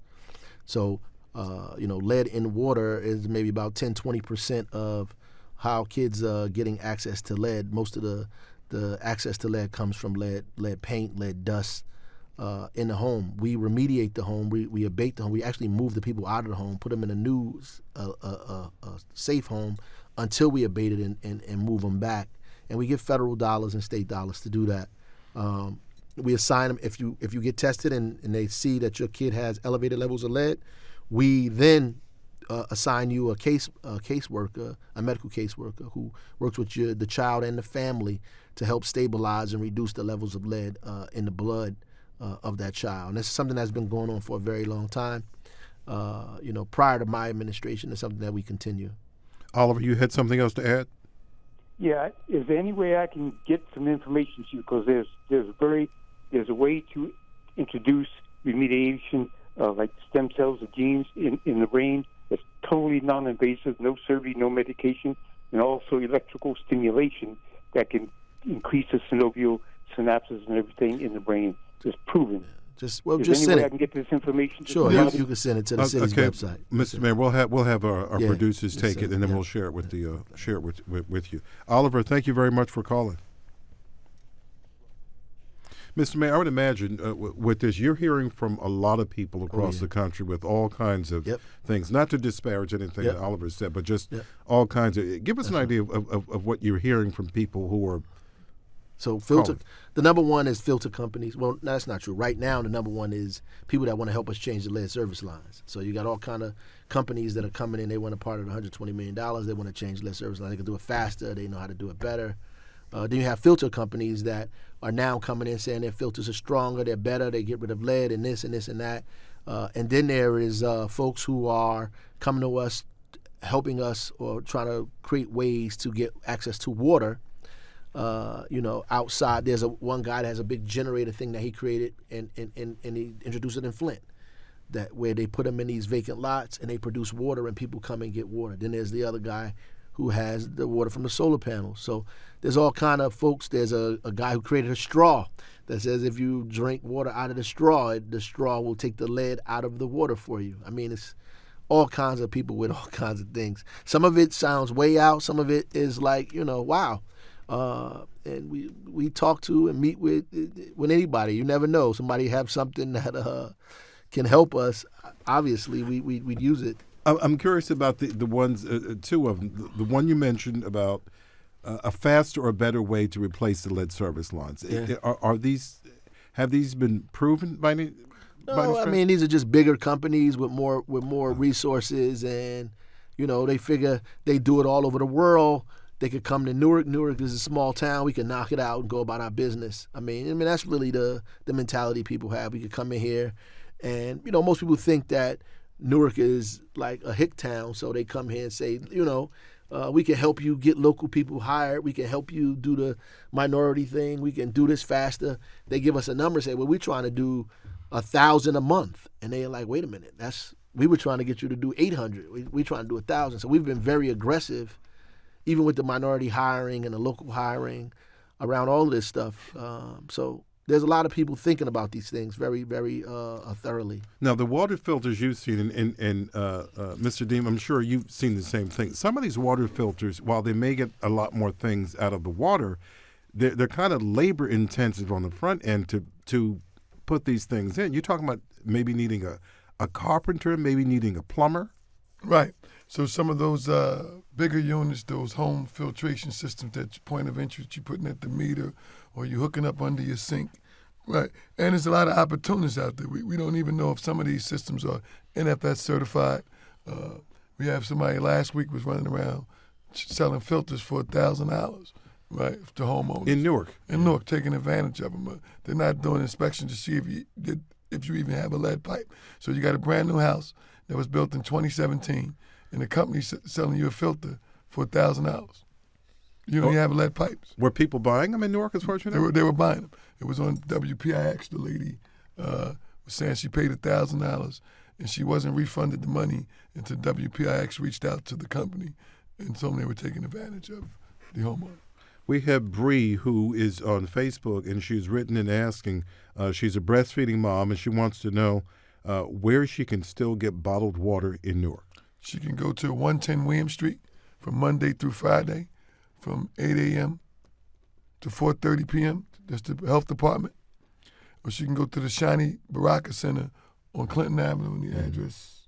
So, lead in water is maybe about 10-20% of how kids are getting access to lead. Most of the access to lead comes from lead paint, lead dust in the home. We remediate the home. We abate the home. We actually move the people out of the home, put them in a new safe home until we abate it and move them back. And we get federal dollars and state dollars to do that. We assign them, if you get tested and they see that your kid has elevated levels of lead, we then assign you a caseworker, a medical caseworker who works with the child and the family to help stabilize and reduce the levels of lead in the blood of that child. And this is something that's been going on for a very long time. Prior to my administration, it's something that we continue. Oliver, you had something else to add? Yeah, is there any way I can get some information to you? Because there's a way to introduce remediation like stem cells or genes in the brain that's totally non-invasive, no surgery, no medication, and also electrical stimulation that can increase the synovial synapses and everything in the brain. It's proven. Just send it. I can get this information. Sure, you can send it to the city's website. Mr. Mayor, we'll have our producers take it, and then we'll share it with with you. Oliver, thank you very much for calling. Mr. Mayor, I would imagine with this, you're hearing from a lot of people across the country with all kinds of things. Not to disparage anything that Oliver said, but just all kinds of. Give us an idea of what you're hearing from people who are. So the number one is filter companies. Well, no, that's not true. Right now, the number one is people that want to help us change the lead service lines. So you got all kind of companies that are coming in. They want a part of the $120 million. They want to change lead service lines. They can do it faster. They know how to do it better. Then you have filter companies that are now coming in saying their filters are stronger, they're better, they get rid of lead and this and this and that. And then there is folks who are coming to us, helping us or trying to create ways to get access to water. Outside, there's one guy that has a big generator thing that he created and he introduced it in Flint, where they put them in these vacant lots and they produce water and people come and get water. Then there's the other guy who has the water from the solar panels. So there's all kind of folks. There's a guy who created a straw that says if you drink water out of the straw will take the lead out of the water for you. I mean, it's all kinds of people with all kinds of things. Some of it sounds way out. Some of it is like, wow. And we talk to and meet with anybody. You never know. Somebody have something that can help us. Obviously, we'd use it. I'm curious about the ones, two of them. The one you mentioned about a faster or better way to replace the lead service lines. Yeah. Have these been proven by any? No, I mean, these are just bigger companies with more resources, and they figure they do it all over the world. They could come to Newark. Newark is a small town. We can knock it out and go about our business. I mean that's really the mentality people have. We could come in here, and most people think that Newark is like a hick town, so they come here and say, we can help you get local people hired. We can help you do the minority thing. We can do this faster. They give us a number and say, well, we're trying to do 1,000 a month. And they're like, wait a minute, we were trying to get you to do 800. We're trying to do 1,000. So we've been very aggressive, even with the minority hiring and the local hiring around all of this stuff. So there's a lot of people thinking about these things very, very thoroughly. Now, the water filters you've seen, and Mr. Deem, I'm sure you've seen the same thing. Some of these water filters, while they may get a lot more things out of the water, they're kind of labor intensive on the front end to put these things in. You're talking about maybe needing a carpenter, maybe needing a plumber. Right. So some of those bigger units, those home filtration systems, that point of entry that you're putting at the meter or you're hooking up under your sink. Right. And there's a lot of opportunities out there. We don't even know if some of these systems are NFS certified. We have somebody last week was running around selling filters for $1,000, right, to homeowners. In Newark? In Newark, taking advantage of them. They're not doing inspection to see if you even have a lead pipe. So you got a brand new house that was built in 2017, and the company's selling you a filter for $1,000. You don't even have lead pipes. Were people buying them in Newark, as far as you know? They were buying them. It was on WPIX. The lady was saying she paid $1,000, and she wasn't refunded the money until WPIX reached out to the company and told them they were taking advantage of the homeowner. We have Bree, who is on Facebook, and she's written and asking, she's a breastfeeding mom, and she wants to know where she can still get bottled water in Newark. She can go to 110 William Street from Monday through Friday from 8 a.m. to 4:30 p.m. That's the health department. Or she can go to the Shiny Baraka Center on Clinton Avenue, and the address.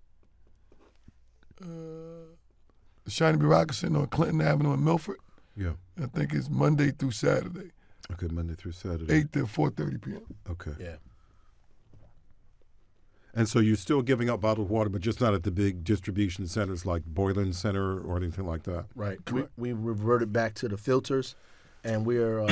The Shiny Baraka Center on Clinton Avenue in Milford. Yeah. I think it's Monday through Saturday. Okay, Monday through Saturday. 8 to 4:30 p.m. Okay. Yeah. And so you're still giving out bottled water, but just not at the big distribution centers like Boylan Center or anything like that? Right. We reverted back to the filters, and we're,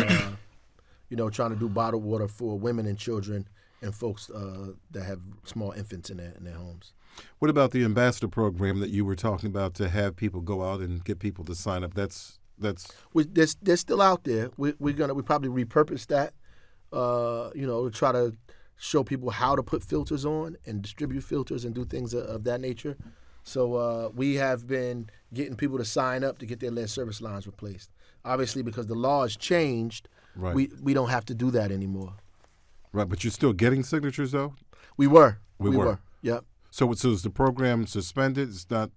trying to do bottled water for women and children and folks that have small infants in their homes. What about the ambassador program that you were talking about to have people go out and get people to sign up? They're still out there. We probably repurpose that, to try to show people how to put filters on and distribute filters and do things of that nature. So we have been getting people to sign up to get their lead service lines replaced. Obviously, because the law has changed, right. we don't have to do that anymore. Right, but you're still getting signatures, though? We were. Yep. So is the program suspended? It's not.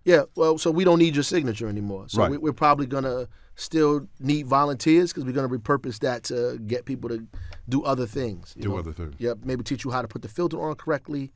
Yeah, well, so we don't need your signature anymore. So right. we're probably going to still need volunteers because we're going to repurpose that to get people to do other things. Other things. Yeah, maybe teach you how to put the filter on correctly,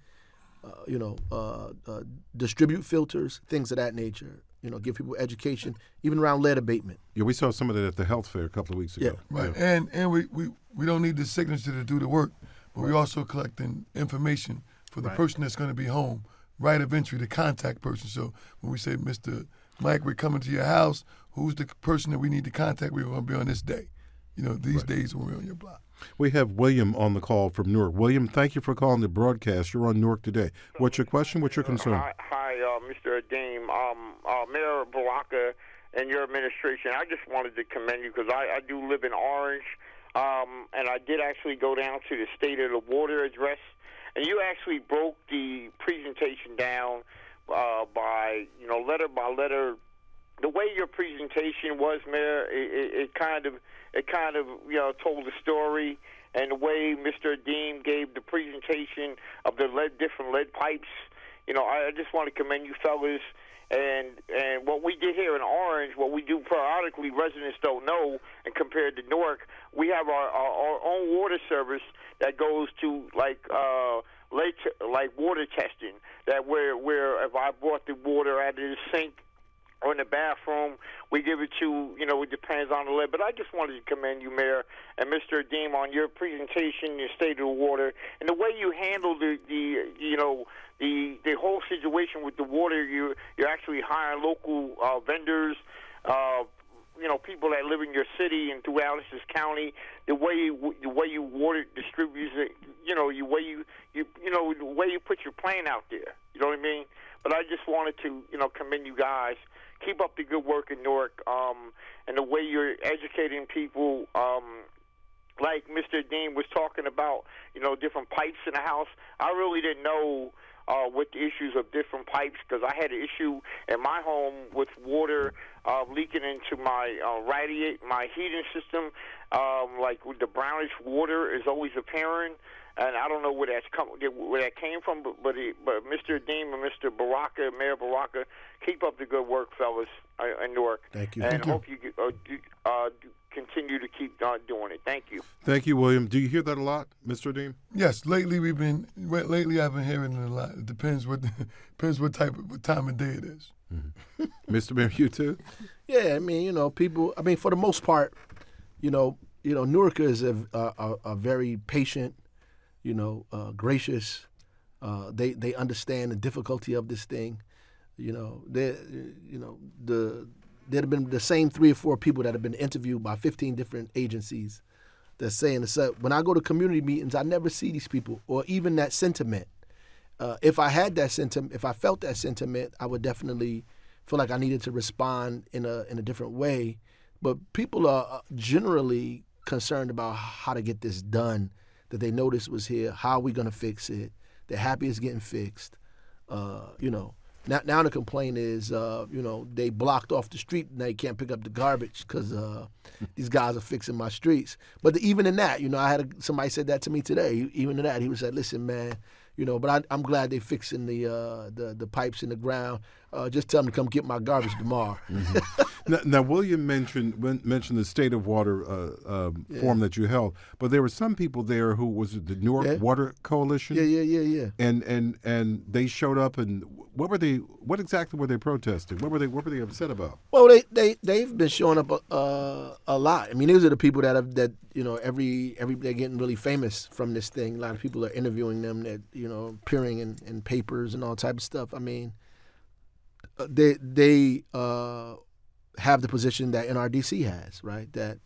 distribute filters, things of that nature. Give people education, even around lead abatement. Yeah, we saw some of that at the health fair a couple of weeks ago. Yeah. Right, yeah. And we don't need the signature to do the work, but we're also collecting information for the person that's going to be home. Right of entry, the contact person. So when we say, Mr. Mike, we're coming to your house, who's the person that we need to contact? We're going to be on this day. These days when we're on your block. We have William on the call from Newark. William, thank you for calling the broadcast. You're on Newark Today. What's your question? What's your concern? Hi, Mr. Adeem. Mayor Baraka and your administration, I just wanted to commend you because I do live in Orange, and I did actually go down to the State of the Water address. And you actually broke the presentation down by letter by letter the way your presentation was, Mayor, it kind of told the story, and the way Mr. Deem gave the presentation of the different lead pipes. I just want to commend you fellas. And what we did here in Orange, what we do periodically, residents don't know, and compared to Newark, we have our own water service that goes to like water testing. That where if I brought the water out of the sink or in the bathroom, we give it to, it depends on the lead. But I just wanted to commend you, Mayor, and Mr. Deem, on your presentation, your state of the water, and the way you handled the whole situation with the water. You're actually hiring local vendors, people that live in your city and throughout this county. The way you water distributes it, the way you put your plan out there. You know what I mean? But I just wanted to, commend you guys. Keep up the good work in Newark, and the way you're educating people. Like Mr. Dean was talking about, different pipes in the house. I really didn't know what the issues of different pipes, because I had an issue in my home with water leaking into my my heating system. Like with the brownish water is always appearing, and I don't know where that came from. But Mr. Deem and Mr. Baraka, Mayor Baraka, keep up the good work, fellas, in Newark. Thank you. And hope you continue to keep doing it. Thank you. Thank you, William. Do you hear that a lot, Mr. Deem? Yes, lately I've been hearing it a lot. It depends what time of day it is. Mm-hmm. Mr. Mayor, you too? Yeah, I mean, people. I mean, for the most part, Newark is a very patient, gracious. They understand the difficulty of this thing. There have been the same 3 or 4 people that have been interviewed by 15 different agencies that's saying this. When I go to community meetings, I never see these people or even that sentiment. If I had that sentiment, if I felt that sentiment, I would definitely feel like I needed to respond in a different way. But people are generally concerned about how to get this done, that they know this was here, how are we going to fix it, they're happy it's getting fixed, Now the complaint is, they blocked off the street and they can't pick up the garbage because these guys are fixing my streets. But even in that, I had somebody said that to me today. Even in that, he said, "Listen, man, but I'm glad they fixing the pipes in the ground. Just tell them to come get my garbage tomorrow." Mm-hmm. now, William mentioned the state of water forum that you held, but there were some people there who was it the Newark Water Coalition? Yeah. And they showed up, and what exactly were they protesting? What were they upset about? Well, they've been showing up a lot. I mean, these are the people that they're getting really famous from this thing. A lot of people are interviewing them, that appearing in papers and all type of stuff. I mean, they have the position that NRDC has, right? That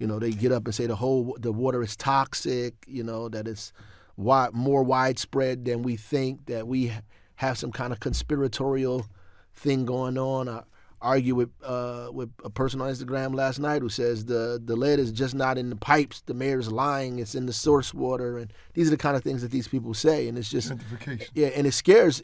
they get up and say the water is toxic. That it's more widespread than we think. That we have some kind of conspiratorial thing going on. I argue with a person on Instagram last night who says the lead is just not in the pipes. The mayor's lying. It's in the source water. And these are the kind of things that these people say. And it's just and it scares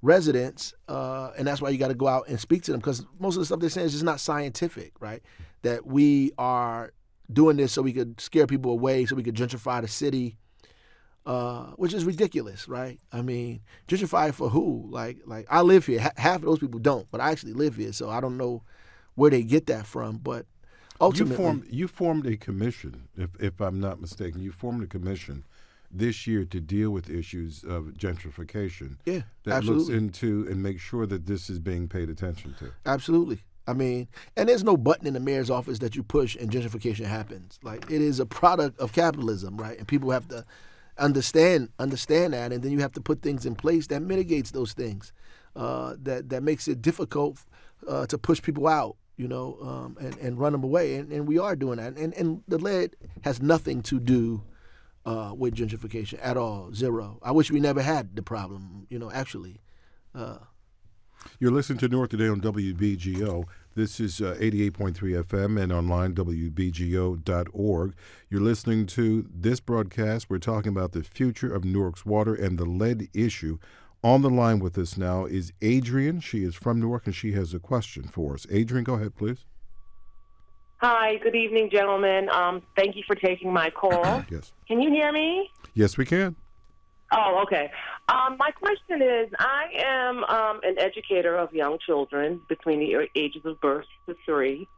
residents. And that's why you got to go out and speak to them, because most of the stuff they're saying is just not scientific, right? That we are doing this so we could scare people away, so we could gentrify the city. Which is ridiculous, right? I mean, gentrify for who? Like I live here. Half of those people don't, but I actually live here, so I don't know where they get that from. But ultimately, you formed a commission, if I'm not mistaken. You formed a commission this year to deal with issues of gentrification. Yeah, that absolutely. Looks into and makes sure that this is being paid attention to. Absolutely. I mean, and there's no button in the mayor's office that you push and gentrification happens. Like, it is a product of capitalism, right? And people have to understand that, and then you have to put things in place that mitigates those things, that makes it difficult to push people out, and run them away, and we are doing that, and the lead has nothing to do with gentrification at all, zero. I wish we never had the problem, actually. You're listening to Newark Today on WBGO. This is 88.3 FM and online, WBGO.org. You're listening to this broadcast. We're talking about the future of Newark's water and the lead issue On the line with us now is Adrian. She is from Newark, and she has a question for us. Adrian, go ahead, please. Hi, good evening, gentlemen. Thank you for taking my call. Yes. Can you hear me? Yes, we can. Oh, okay. My question is, I am an educator of young children between the ages of birth to 3,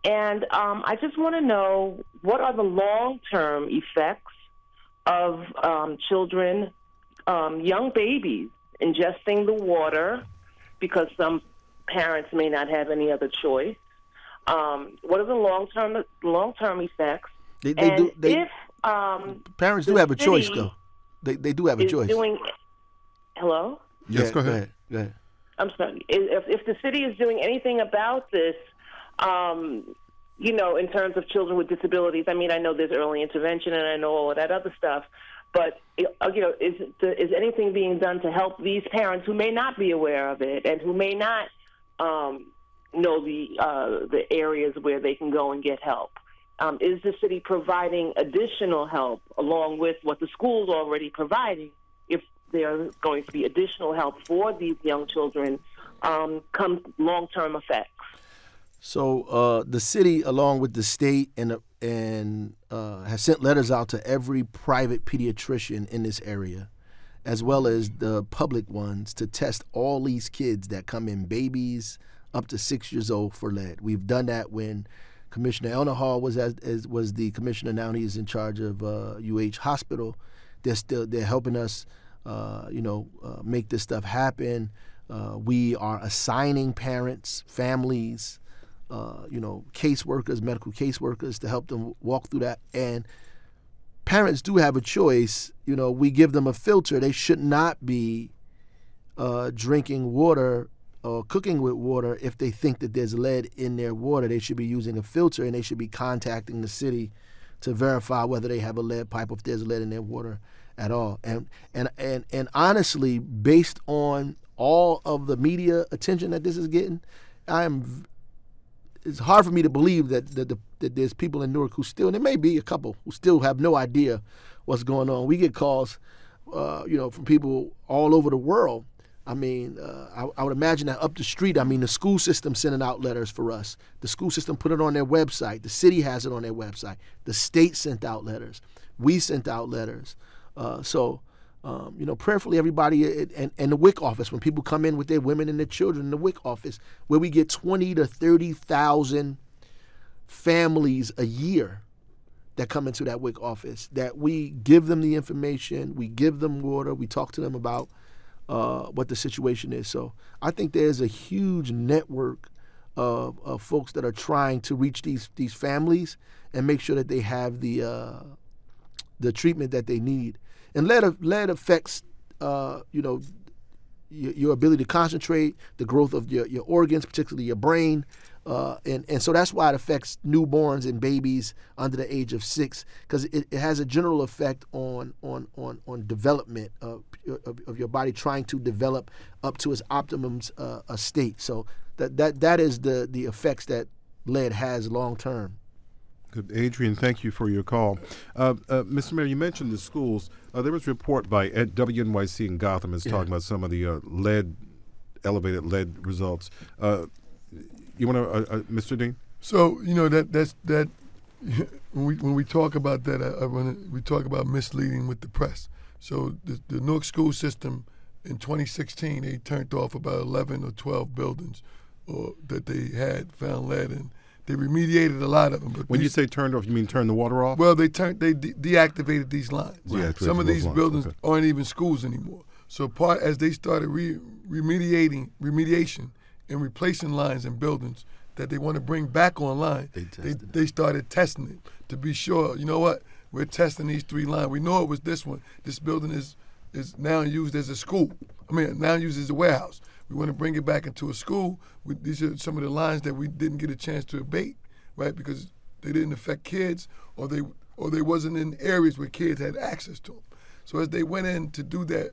and I just want to know, what are the long-term effects of children, young babies, ingesting the water because some parents may not have any other choice? What are the long-term effects? Parents do have a choice, though. They do have a choice. Hello? Yes, go ahead. Go ahead. I'm sorry. If the city is doing anything about this, in terms of children with disabilities, I mean, I know there's early intervention and I know all of that other stuff, but, is anything being done to help these parents who may not be aware of it and who may not know the areas where they can go and get help? Is the city providing additional help along with what the school's already providing, if there are going to be additional help for these young children come long-term effects? So the city, along with the state, and has sent letters out to every private pediatrician in this area, as well as the public ones, to test all these kids that come in, babies up to 6 years old, for lead. We've done that when Commissioner Elner Hall was the commissioner. Now he's in charge of UH Hospital. They're helping us, make this stuff happen. We are assigning parents, families, caseworkers, medical caseworkers, to help them walk through that. And parents do have a choice. We give them a filter. They should not be drinking water or cooking with water if they think that there's lead in their water. They should be using a filter, and they should be contacting the city to verify whether they have a lead pipe, if there's lead in their water at all. And honestly, based on all of the media attention that this is getting, it's hard for me to believe that there's people in Newark who still, and there may be a couple who still have no idea what's going on. We get calls, from people all over the world. I mean, I would imagine that up the street, the school system sending out letters for us. The school system put it on their website. The city has it on their website. The state sent out letters. We sent out letters. Prayerfully, everybody, and the WIC office, when people come in with their women and their children in the WIC office, where we get 20 to 30,000 families a year that come into that WIC office, that we give them the information, we give them water, we talk to them about what the situation is. So I think there's a huge network of folks that are trying to reach these families and make sure that they have the treatment that they need. And lead affects your ability to concentrate, the growth of your organs, particularly your brain. And so that's why it affects newborns and babies under the age of 6, because it has a general effect on development of your body, trying to develop up to its optimum state. So that is the effects that lead has long term. Good. Adrian, thank you for your call. Mr. Mayor, you mentioned the schools. There was a report by WNYC in Gotham is talking about some of the elevated lead results. You want to, Mr. Dean? So that's when we talk about that, we talk about misleading with the press. So the Newark school system in 2016, they turned off about 11 or 12 buildings that they had found lead in. They remediated a lot of them. But when you say turned off, you mean turn the water off? Well, they deactivated these lines. Right. Some of these buildings aren't even schools anymore. So as they started remediation and replacing lines and buildings that they want to bring back online, they started testing it to be sure. You know what? We're testing these 3 lines. We know it was this one. This building is now used as a school. Now used as a warehouse. We want to bring it back into a school. These are some of the lines that we didn't get a chance to abate, right? Because they didn't affect kids, or they wasn't in areas where kids had access to them. So as they went in to do that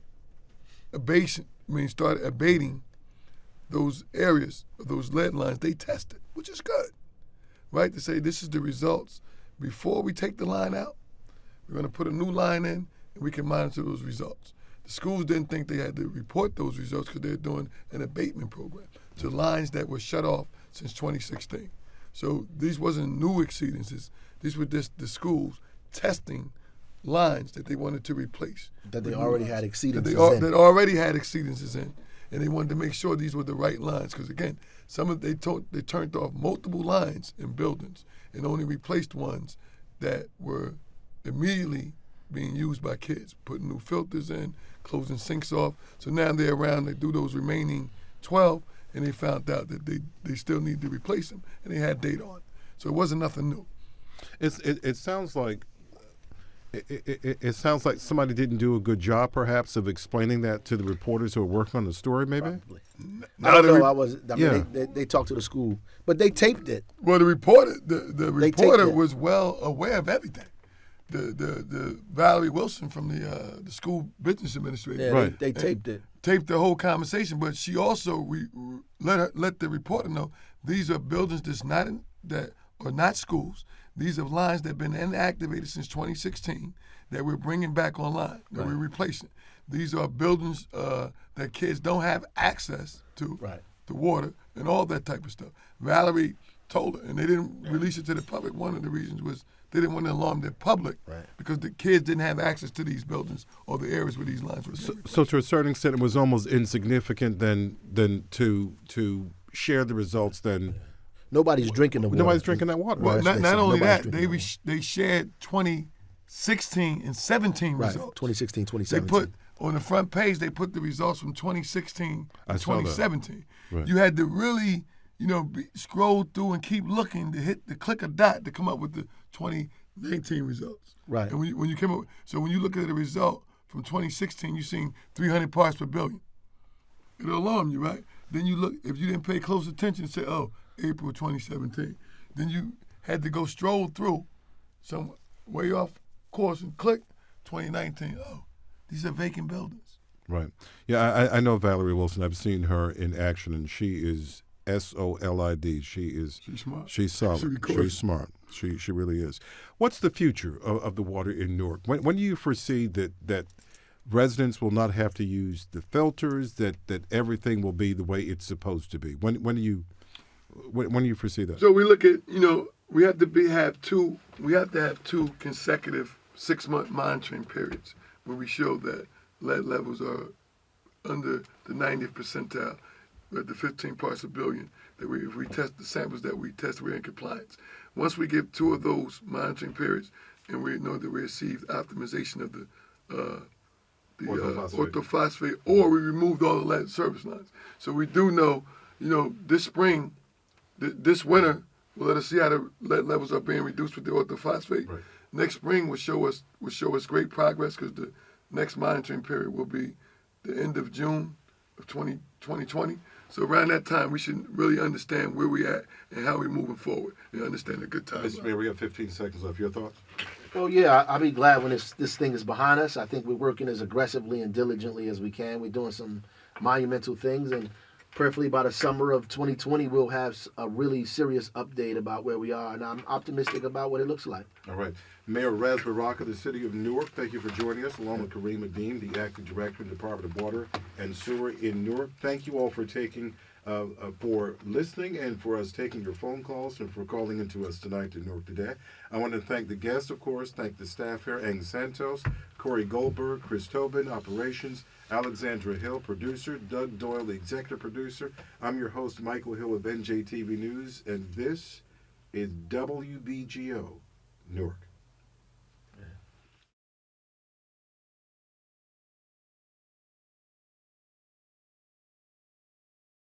started abating those areas, those lead lines, they tested, which is good, right? To say this is the results. Before we take the line out, we're going to put a new line in, and we can monitor those results. The schools didn't think they had to report those results because they're doing an abatement program to lines that were shut off since 2016. So these wasn't new exceedances. These were just the schools testing lines that they wanted to replace. That they already had exceedances in. That already had exceedances in. And they wanted to make sure these were the right lines. Because again, they turned off multiple lines in buildings and only replaced ones that were immediately being used by kids, putting new filters in, closing sinks off. So now they're around, they do those remaining 12, and they found out that they still need to replace them, and they had data on it. So it wasn't nothing new. It sounds like it sounds like somebody didn't do a good job, perhaps, of explaining that to the reporters who are working on the story. Maybe. Probably. I don't know. They talked to the school, but they taped it. Well, the reporter was well aware of everything. The Valerie Wilson from the school business administrator. Yeah, right. They taped it. Taped the whole conversation, but she also let the reporter know these are buildings that are not schools. These are lines that have been inactivated since 2016 that we're bringing back online, that we're replacing. These are buildings that kids don't have access to, the water and all that type of stuff. Valerie told her, and they didn't release it to the public. One of the reasons was they didn't want to alarm the public because the kids didn't have access to these buildings or the areas where these lines were. So to a certain extent, it was almost insignificant than to share the results. Then nobody's drinking the water. Nobody's drinking that water. Well, not only that, they shared 2016 and 17 results. 2016, 2017. They put on the front page. They put the results from 2016 and 2017. Right. You had to really, scroll through and keep looking to click a dot to come up with the 2019 results. Right. And when you came up, so when you look at the result from 2016, you seen 300 parts per billion. It'll alarm you, right? Then you look, if you didn't pay close attention, say, oh, April 2017. Then you had to go stroll through some way off course and click 2019. Oh, these are vacant buildings. Right. Yeah, I know Valerie Wilson. I've seen her in action, and she is SOLID. She's smart. She's solid. She's smart. She really is. What's the future of the water in Newark? When do you foresee that residents will not have to use the filters, that everything will be the way it's supposed to be? When do you foresee that? So we look at, we have to have two consecutive 6-month monitoring periods where we show that lead levels are under the 90th percentile, at the 15 parts per billion, that if we test the samples that we test, we're in compliance. Once we give 2 of those monitoring periods and we know that we received optimization of the orthophosphate, or we removed all the lead service lines. So we do know, this spring, this winter, will let us see how the lead levels are being reduced with the orthophosphate. Right. Next spring will show us great progress because the next monitoring period will be the end of June of 2020. So around that time, we should really understand where we at and how we're moving forward and understand a good time. Mr. Mayor, we have 15 seconds left. Your thoughts? Well, yeah, I'll be glad when this thing is behind us. I think we're working as aggressively and diligently as we can. We're doing some monumental things, and prayerfully by the summer of 2020, we'll have a really serious update about where we are, and I'm optimistic about what it looks like. All right. Mayor Raz Baraka of the City of Newark, thank you for joining us, along with Kareem Adeem, the Acting Director in the Department of Water and Sewer in Newark. Thank you all for for listening and for us taking your phone calls and for calling into us tonight to Newark Today. I want to thank the guests, of course, thank the staff here, Ang Santos, Corey Goldberg, Chris Tobin, Operations, Alexandra Hill, producer, Doug Doyle, the executive producer. I'm your host, Michael Hill of NJTV News, and this is WBGO Newark.